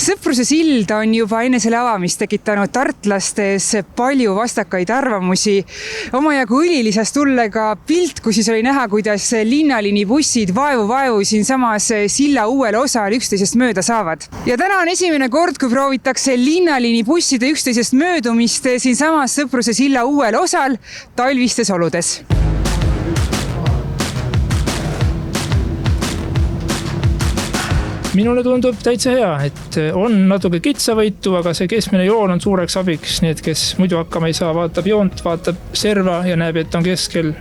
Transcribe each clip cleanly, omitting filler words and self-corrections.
Sõpruse sild on juba enne selle avamist tekitanud tartlastes palju vastakaid arvamusi. Omajagu õlilisest tulle ka pilt, kus siis oli näha, kuidas linnaliini bussid vaevu siinsamas silla uuel osal üksteisest mööda saavad. Ja täna on esimene kord, kui proovitakse linnaliini busside üksteisest möödumist siinsamas Sõpruse silla uuel osal talvistes oludes. Minule tundub täitsa hea, et on natuke kitsavõitu, aga see keskmine joon on suureks abiks. Nii et kes muidu hakkama ei saa, vaatab joont, vaatab serva ja näeb, et on keskel.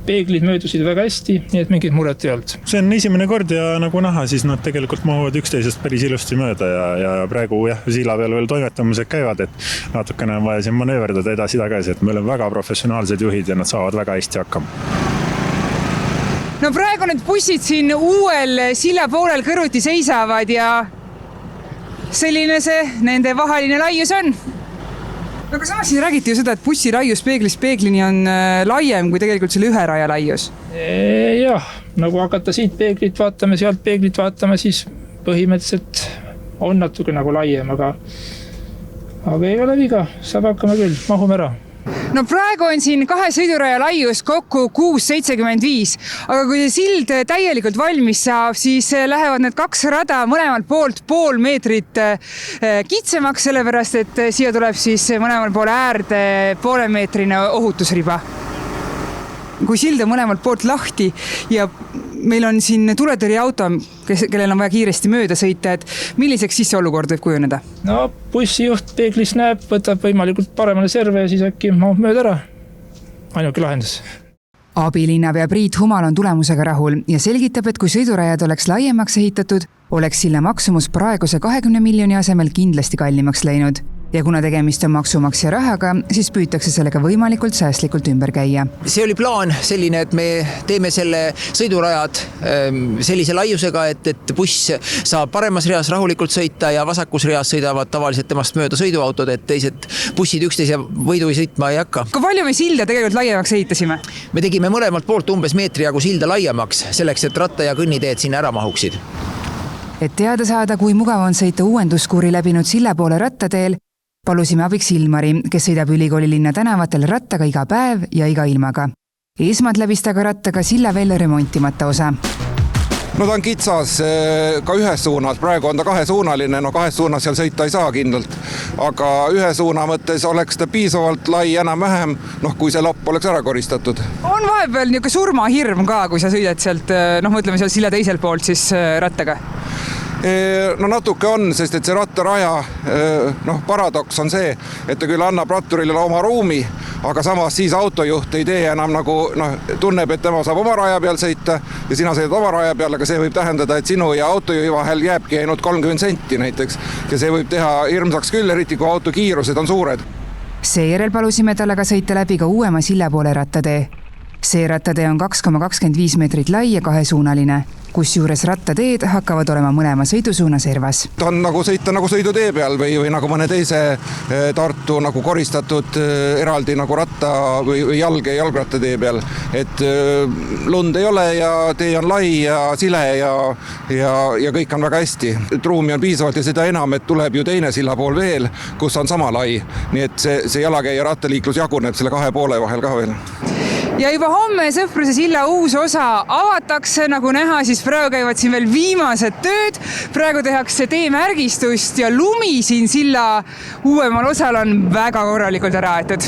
Peeglid möödusid väga hästi, nii et mingit muret ei olnud. See on esimene kord ja nagu näha, siis nad tegelikult mahuvad üksteisest päris ilusti mööda ja praegu silla peal veel toimetamised käivad, et natukene on vaja siin manööverdada edasi-tagasi, et meil on väga professionaalsed juhid ja nad saavad väga hästi hakkama. No praegu need bussid siin uuel silla poolel kõrvuti seisavad ja selline see nende vaheline laius on. Aga samas siin räägiti ju seda, et bussi laius peeglist peeglini on laiem kui tegelikult selle ühe raja laius. Jah, nagu hakata siit peeglit vaatama, sealt peeglit vaatama, siis põhimõtteliselt on natuke nagu laiem, aga ei ole viga, saab hakkama küll, mahume ära. No praegu on siin 2 sõiduraja laius kokku 6,75, aga kui see sild täielikult valmis saab, siis lähevad need 2 rada mõlemalt poolt pool meetrit kitsemaks, sellepärast et siia tuleb siis mõlemal pool äärde poolemeetrine ohutusriba. Kui sild on mõlemalt poolt lahti ja meil on siin tuletõrjeauto, kellel on vaja kiiresti mööda sõita, et milliseks siis see olukord võib kujuneda? No bussijuht peeglis näeb, võtab võimalikult paremale serve ja siis äkki mahub mööda ära. Ainuke lahendus. Abilinnapea Priit Humal on tulemusega rahul ja selgitab, et kui sõidurajad oleks laiemaks ehitatud, oleks silla maksumus praeguse 20 miljoni asemel kindlasti kallimaks läinud. Ja kuna tegemist on maksumaksja rahaga, siis püütakse sellega võimalikult säästlikult ümber käia. See oli plaan selline, et me teeme selle sõidurajad sellise laiusega, et buss saab paremas reas rahulikult sõita ja vasakus reas sõidavad tavaliselt temast mööda sõiduautod, et teised bussid üksteise võidu sõitma ei hakka. Kui palju me silda tegelikult laiemaks ehitasime? Me tegime mõlemalt poolt umbes meetri jagu silda laiemaks, selleks, et ratta- ja kõnniteed sinna ära mahuksid. Et teada saada, kui mugav on sõita uuenduskuuri läbinud silla poole rattateel, palusime abiks Ilmari, kes sõidab Ülikooli linna tänavatel rattaga iga päev ja iga ilmaga. Eesmad läbis taga rattaga silla veel remontimata osa. No ta on kitsas ka ühes suunas, praegu on ta 2-suunaline, no 2 suunas seal sõita ei saa kindlalt, aga 1 suuna mõttes oleks ta piisavalt lai enam-vähem, kui see lapp oleks ära koristatud. On vahepeal niisugune surmahirm ka, kui sa sõidad sealt, mõtleme seal silla teiselt poolt siis rattaga? No natuke on, sest et see rattaraja paradoks on see, et ta küll annab ratturile oma ruumi, aga samas siis autojuht ei tee enam nagu tunneb, et tema saab oma raja peal sõita ja sina sõidad oma raja peal, aga see võib tähendada, et sinu ja autojuhi vahel jääbki ainult 30 senti näiteks ja see võib teha hirmsaks küll, eriti kui auto kiirused on suured. Seejärel palusime talle ka sõita läbi ka uuema silla poole rattatee. See rattatee on 2,25 meetrit lai ja 2-suunaline, kus juures rattateed hakkavad olema mõlema sõidusuuna servas. Ta on nagu sõita nagu sõidutee peal või nagu mõne teise Tartu nagu koristatud eraldi nagu ratta või jalgrattatee peal. Et lund ei ole ja tee on lai ja sile ja kõik on väga hästi. Et ruumi on piisavalt ja seda enam, et tuleb ju teine silla pool veel, kus on sama lai. Nii et see jalakäija rattaliiklus jaguneb selle 2 poole vahel ka veel. Ja juba homme Sõpruse silla uus osa avatakse, nagu näha, siis praegu käivad siin veel viimased tööd. Praegu tehakse teemärgistust ja lumi siin silla uuemal osal on väga korralikult ära aetud.